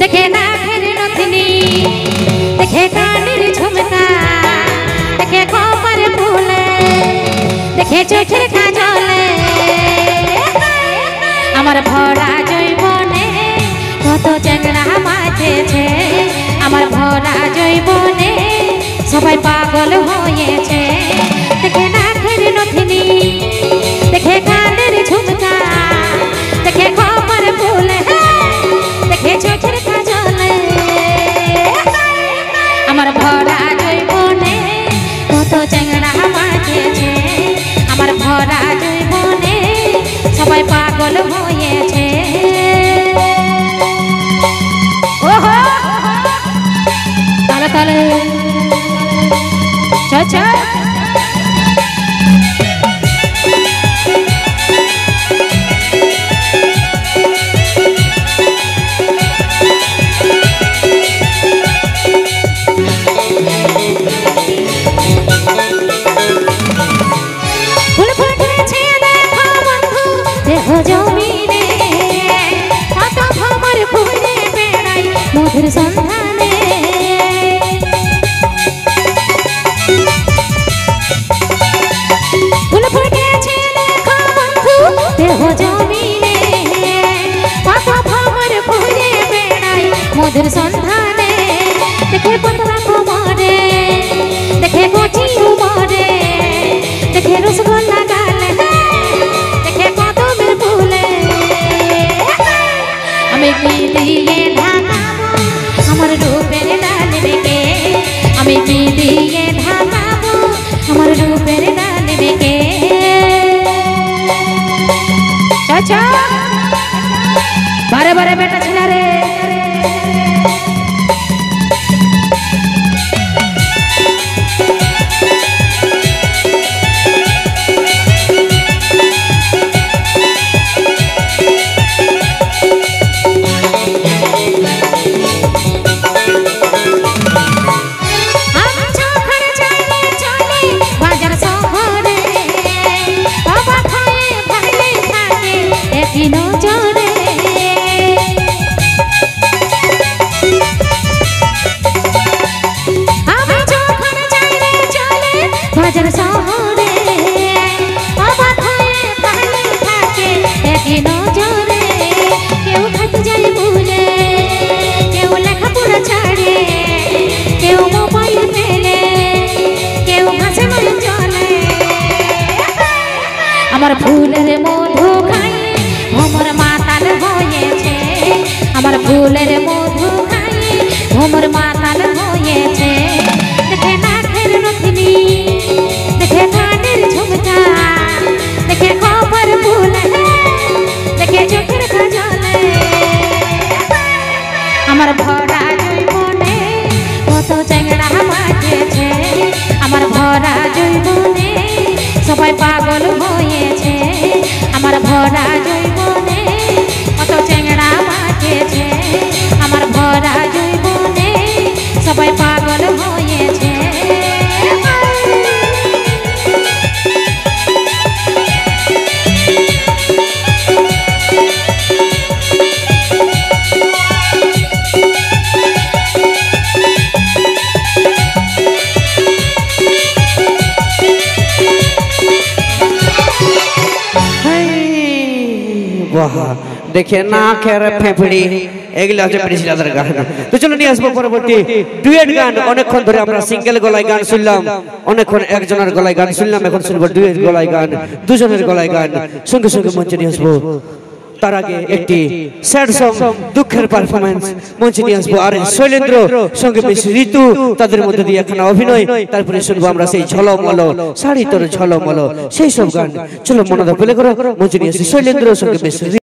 देखे नाकेर नथनी देखे कानेर झुमका देखे कपार फुले देखे चोखेर काजले आमार भरा जैबने कत चेंगड़ा मातेछे आमार भरा जैबने सबाई पागल हयेछे देखे नाकेर नथनी देखे कानेर झुमका देखे कपार फुले देखे चोखेर काजले आमार भरा जैबने कत चेंगड़ा मातेछे आमार भरा जैबने सबाई पागल हयेछे ओहो ताले ताले चल चल जमीने कत भ्रमर घुरे बेड़ाई मधुर सन्धाने फुल फुटेछे देखो बंधु देह जमीने कत भ्रमर घुरे बेड़ाई मधुर सन्धाने देखे पतला कोमरे देखे कचि उमरे देखे रसगोल्ला गाले दिए ढाकाबो हमर रूपेर डालिबेके आमी की दिए ढाकाबो हमर रूपेर डालिबेके चाचा बारे बारे बेटा छिला रे बाजार शहरे बाबा खाए पहले खाके एक नजरे केउ खाते जाए भूले केउ लेखापढ़ा छाड़े केउ मोबाइल फेले केउ घासे मन चले आमार फुलेर मधु खाए भ्रमर माताल हयेछे आमार फुलेर मधु खाए भ्रमर माताल हयेछे देखे नाकेर नथनी देखे कानेर झुमका देखे कपार फुले देखे चोखेर काजले आमार भरा जैबने कत चेंगड़ा मातेछे आमार भरा जैबने सबाई पागल हयेछे आमार भरा जैबने कत चेंगड़ा मातेछे आमार भरा जैबने सबाई पागल हयेछे देखे ना खेर फेफड़ी एगुलो হচ্ছে প্রিন্সিলাদের গান তো চলো নিয়ে আসবো পরবর্তী ডুয়েট গান অনেকক্ষণ ধরে আমরা সিঙ্গেল গলায় গান শুনলাম অনেকক্ষণ একজনের গলায় গান শুনলাম এখন শুনবো ডুয়েট গলায় গান দুজনের গলায় গান সঙ্গে সঙ্গে মঞ্চে নিয়ে আসবো তার আগে একটি স্যাড সং দুঃখের পারফরম্যান্স মঞ্চে নিয়ে আসবো আর শৈলেন্দ্র সঙ্গে বেশ ঋতু তাদের মধ্যে দিয়ে এখন অভিনয় তারপরে শুনবো আমরা সেই ঝলমল শাড়ি তোর ঝলমল সেই সব গান চলো মনোযোগ পেলে করো মঞ্চে নিয়ে আসি শৈলেন্দ্র সঙ্গে বেশ